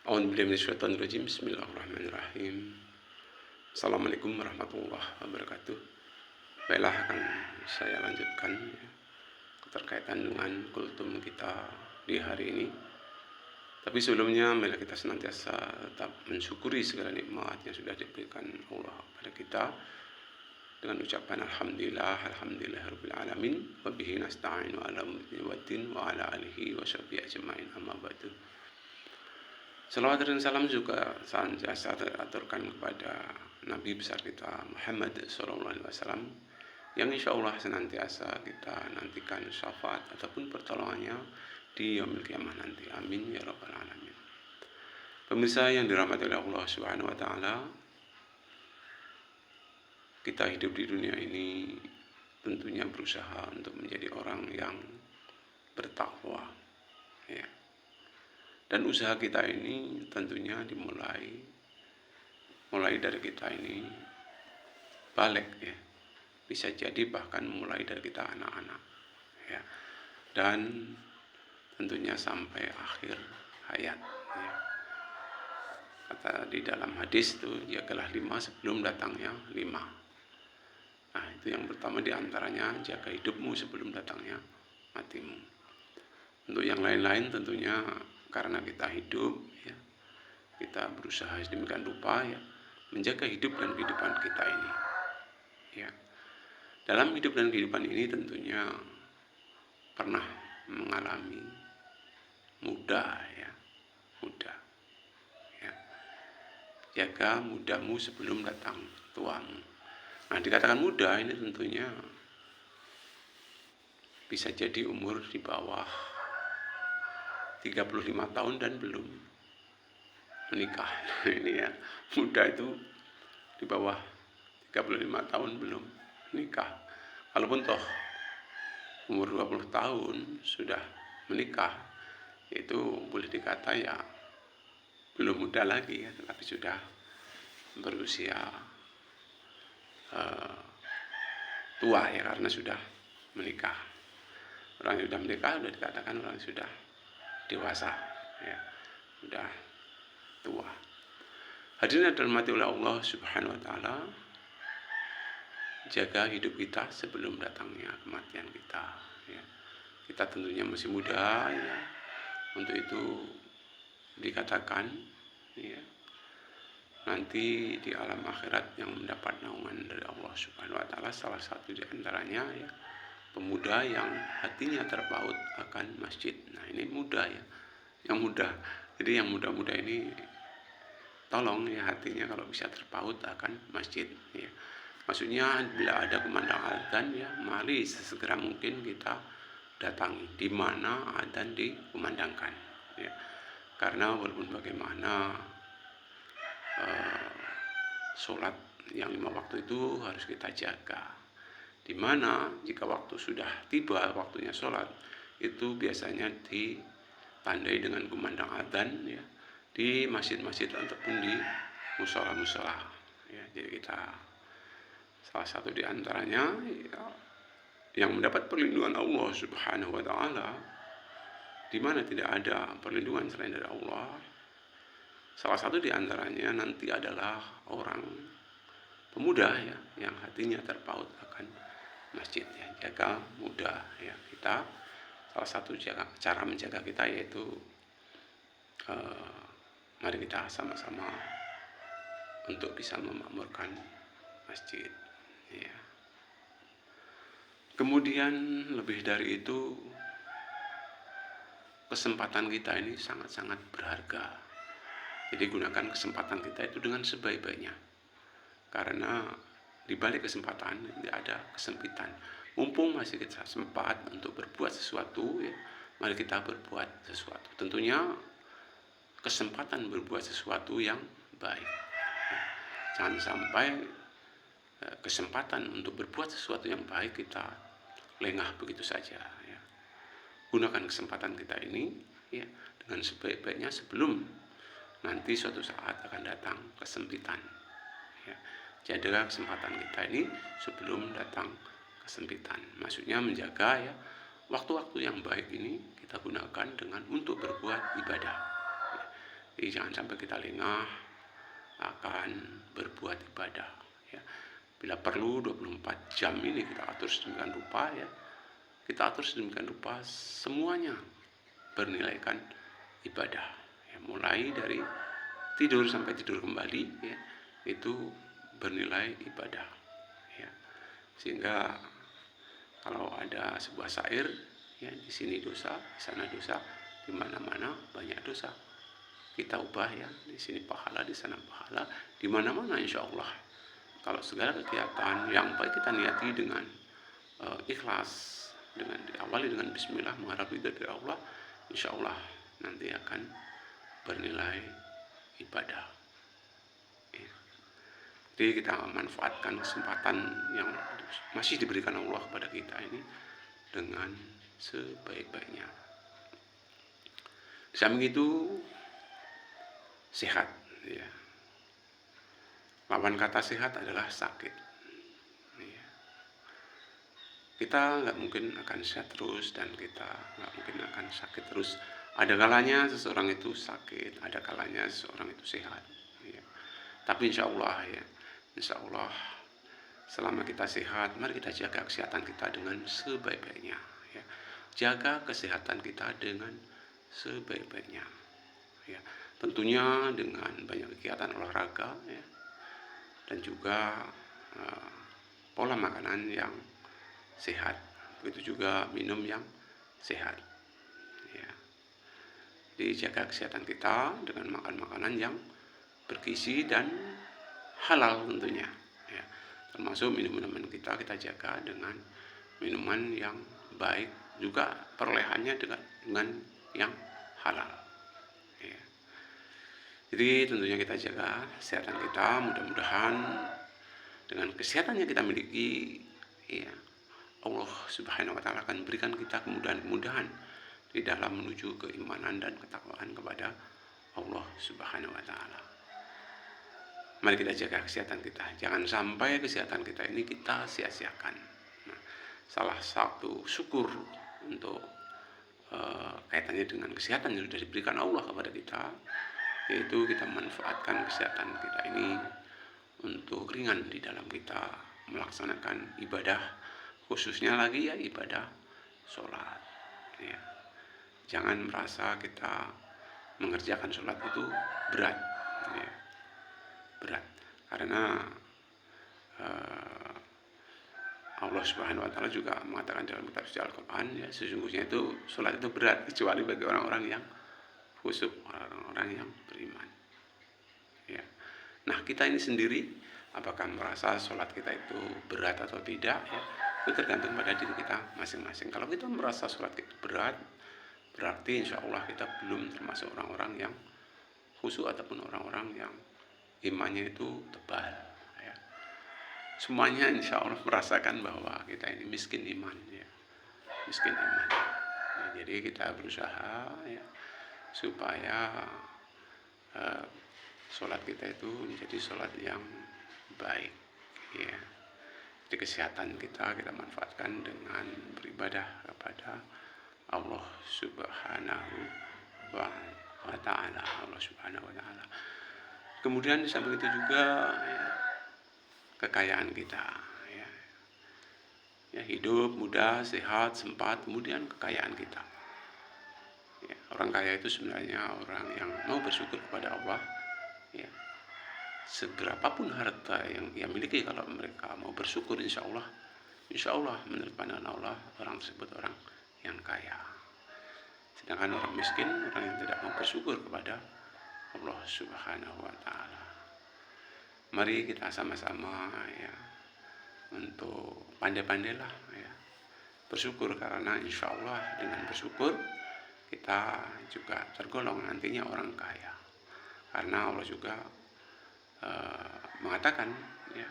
A'udzubillahi. Bismillahirrahmanirrahim. Assalamualaikum warahmatullahi wabarakatuh. Baiklah, akan saya lanjutkan terkaitan dengan kultum kita di hari ini. Tapi sebelumnya, marilah kita senantiasa tetap mensyukuri segala nikmat yang sudah diberikan Allah kepada kita dengan ucapan alhamdulillah, alhamdulillahirabbil alamin, wa bihi nasta'inu ala umuri waddin wa ala alihi wa sahbihi ajmain, amma ba'du. Salawat dan salam juga senantiasa teraturkan kepada Nabi besar kita Muhammad SAW, yang insya Allah senantiasa kita nantikan syafaat ataupun pertolongannya di yaumil qiyamah nanti. Amin ya rabbal alamin. Pemirsa yang dirahmati oleh Allah Subhanahu wa taala, kita hidup di dunia ini tentunya berusaha untuk menjadi orang yang bertakwa, ya. Dan usaha kita ini tentunya dimulai dari kita ini balik, ya. Bisa jadi bahkan mulai dari kita anak-anak, ya. Dan tentunya sampai akhir hayat, ya. Kata di dalam hadis itu, jagalah 5 sebelum datangnya 5. Nah, itu yang pertama diantaranya, jaga hidupmu sebelum datangnya matimu. Untuk yang lain-lain tentunya karena kita hidup, ya, kita berusaha sedemikian rupa, ya, menjaga hidup dan kehidupan kita ini, ya. Dalam hidup dan kehidupan ini tentunya pernah mengalami muda, ya, muda, ya. Jaga mudamu sebelum datang tuamu. Nah, dikatakan muda ini tentunya bisa jadi umur di bawah 35 tahun dan belum menikah. Ini ya, muda itu di bawah 35 tahun belum menikah. Kalaupun toh umur 20 tahun sudah menikah, itu boleh dikata ya belum muda lagi, ya, tetapi sudah berusia tua, ya, karena sudah menikah. Orang yang sudah menikah sudah dikatakan orang yang sudah dewasa, ya, sudah tua. Hadirin yang dirahmati oleh Allah Subhanahu wa taala, jaga hidup kita sebelum datangnya kematian kita, ya. Kita tentunya masih muda, ya. Untuk itu dikatakan, ya, nanti di alam akhirat yang mendapat naungan dari Allah Subhanahu wa taala, salah satu di antaranya, ya, pemuda yang hatinya terpaut akan masjid. Nah, ini muda, ya, yang muda. Jadi yang muda-muda ini tolong, ya, hatinya kalau bisa terpaut akan masjid, ya. Maksudnya bila ada kumandang adzan, ya, mari sesegera mungkin kita datangi di mana adzan dikumandangkan, ya. Karena walaupun bagaimana sholat yang 5 waktu itu harus kita jaga. Di mana jika waktu sudah tiba, waktunya sholat, itu biasanya ditandai dengan kumandang adzan, ya, di masjid-masjid ataupun di musola-musola, ya. Jadi kita salah satu di antaranya, ya, yang mendapat perlindungan Allah Subhanahu wa taala, di mana tidak ada perlindungan selain dari Allah. Salah satu di antaranya nanti adalah orang pemuda, ya, yang hatinya terpaut akan masjid, ya. Jaga muda, ya, kita. Salah satu cara menjaga kita yaitu mari kita sama-sama untuk bisa memakmurkan masjid, ya. Kemudian lebih dari itu, kesempatan kita ini sangat-sangat berharga. Jadi gunakan kesempatan kita itu dengan sebaik-baiknya. Karena di balik kesempatan tidak ada kesempitan. Mumpung masih kita sempat untuk berbuat sesuatu, ya, mari kita berbuat sesuatu. Tentunya kesempatan berbuat sesuatu yang baik. Jangan sampai kesempatan untuk berbuat sesuatu yang baik kita lengah begitu saja, ya. Gunakan kesempatan kita ini, ya, dengan sebaik-baiknya sebelum nanti suatu saat akan datang kesempitan, ya. Jaga kesempatan kita ini sebelum datang kesempitan. Maksudnya menjaga, ya, waktu-waktu yang baik ini kita gunakan dengan untuk berbuat ibadah, ya. Jadi jangan sampai kita lengah akan berbuat ibadah ya. Bila perlu 24 jam ini kita atur sedemikian rupa ya. Kita atur sedemikian rupa semuanya bernilaikan ibadah ya, mulai dari tidur sampai tidur kembali ya, itu bernilai ibadah ya. Sehingga kalau ada sebuah syair ya, di sini dosa, di sana dosa, di mana-mana banyak dosa. Kita ubah ya, di sini pahala, di sana pahala, di mana-mana insya Allah. Kalau segala kegiatan yang baik kita niati dengan ikhlas, dengan diawali dengan bismillah, mengharap ridha dari Allah, insya Allah nanti akan bernilai ibadah ya. Jadi kita manfaatkan kesempatan yang masih diberikan Allah kepada kita ini dengan sebaik-baiknya. Di samping itu sehat ya. Lawan kata sehat adalah sakit ya. Kita nggak mungkin akan sehat terus, dan kita nggak mungkin akan sakit terus. Ada kalanya seseorang itu sakit, ada kalanya seseorang itu sehat ya. Tapi insya Allah ya, insya Allah selama kita sehat, mari kita jaga kesehatan kita dengan sebaik-baiknya ya. Jaga kesehatan kita dengan sebaik-baiknya ya. Tentunya dengan banyak kegiatan olahraga ya, dan juga pola makanan yang sehat, begitu juga minum yang sehat ya. Dijaga kesehatan kita dengan makan makanan yang bergizi dan halal tentunya ya. Termasuk minuman kita jaga dengan minuman yang baik, juga perolehannya dengan yang halal ya. Jadi tentunya kita jaga kesehatan kita, mudah-mudahan dengan kesehatan yang kita miliki ya, Allah Subhanahu wa Ta'ala akan berikan kita kemudahan-kemudahan di dalam menuju keimanan dan ketakwaan kepada Allah Subhanahu wa Ta'ala. Mari kita jaga kesehatan kita, jangan sampai kesehatan kita ini kita sia-siakan. Nah, salah satu syukur untuk kaitannya dengan kesehatan yang sudah diberikan Allah kepada kita, yaitu kita manfaatkan kesehatan kita ini untuk ringan di dalam kita melaksanakan ibadah, khususnya lagi ya ibadah sholat ya. Jangan merasa kita mengerjakan sholat itu berat ya. Berat, karena Allah Subhanahu wa Ta'ala juga mengatakan dalam kitab suci Al-Quran ya, sesungguhnya itu sholat itu berat kecuali bagi orang-orang yang khusyuk, orang-orang yang beriman ya. Nah, kita ini sendiri apakah merasa sholat kita itu berat atau tidak ya, itu tergantung pada diri kita masing-masing. Kalau kita merasa sholat kita berat, berarti insya Allah kita belum termasuk orang-orang yang khusyuk ataupun orang-orang yang imannya itu tebal ya. Semuanya insya Allah merasakan bahwa kita ini miskin iman ya, miskin iman ya. Jadi kita berusaha ya supaya sholat kita itu menjadi sholat yang baik ya. Jadi kesehatan kita manfaatkan dengan beribadah kepada Allah Subhanahu wa Ta'ala, Allah Subhanahu wa Ta'ala. Kemudian di samping itu juga ya, kekayaan kita ya. Ya, hidup mudah, sehat, sempat, kemudian kekayaan kita ya. Orang kaya itu sebenarnya orang yang mau bersyukur kepada Allah ya. Seberapapun harta yang ia miliki, kalau mereka mau bersyukur, insya Allah menurut pandangan Allah, orang tersebut orang yang kaya. Sedangkan orang miskin, orang yang tidak mau bersyukur kepada Allah Subhanahu wa Ta'ala. Mari kita sama-sama ya untuk pandai-pandailah ya bersyukur, karena insya Allah dengan bersyukur kita juga tergolong nantinya orang kaya. Karena Allah juga mengatakan ya,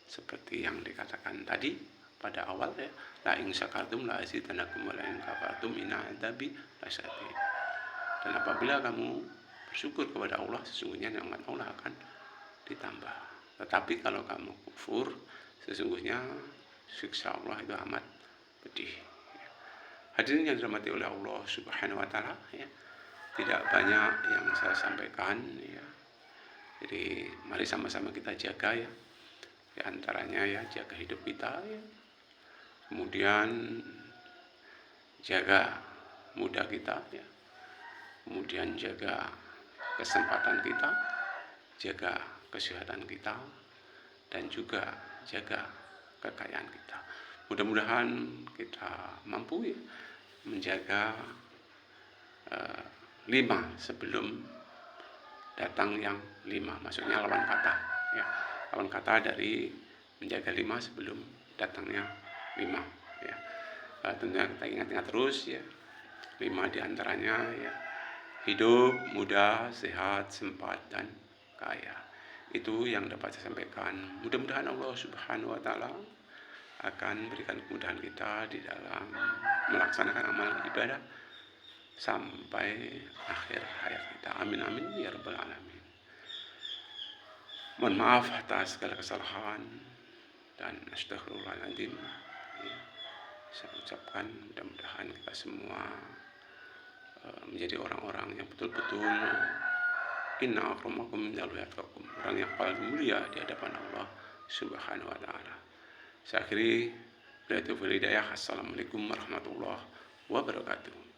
seperti yang dikatakan tadi pada awal ya, la in syakartum la azidannakum wa la in kafartum inna adzabi lasyadid. Dan apabila kamu bersyukur kepada Allah, sesungguhnya nikmat Allah akan ditambah. Tetapi kalau kamu kufur, sesungguhnya siksa Allah itu amat pedih. Hadirin yang dirahmati oleh Allah Subhanahu wa Ta'ala ya. tidak banyak yang saya sampaikan ya. Jadi mari sama-sama kita jaga ya. Di antaranya ya jaga hidup kita ya. Kemudian jaga muda kita ya. Kemudian jaga kesempatan kita, jaga kesehatan kita, dan juga jaga kekayaan kita. Mudah-mudahan kita mampu ya menjaga 5 sebelum datang yang 5, maksudnya lawan kata ya. Lawan kata dari menjaga 5 sebelum datangnya 5 ya. Tentunya kita ingat-ingat terus ya. 5 diantaranya ya, hidup, muda, sehat, sempat, dan kaya. Itu yang dapat saya sampaikan. Mudah-mudahan Allah Subhanahu wa Ta'ala akan berikan kemudahan kita di dalam melaksanakan amal ibadah sampai akhir hayat kita. Amin amin ya rabbal alamin. Mohon maaf atas segala kesalahan dan astagfirullahaladzim ya, saya ucapkan. Mudah-mudahan kita semua menjadi orang-orang yang betul-betul inna akramakum indallahi atqakum, orang yang paling mulia di hadapan Allah Subhanahu wa Ta'ala. Saya akhiri, Assalamualaikum warahmatullahi wabarakatuh.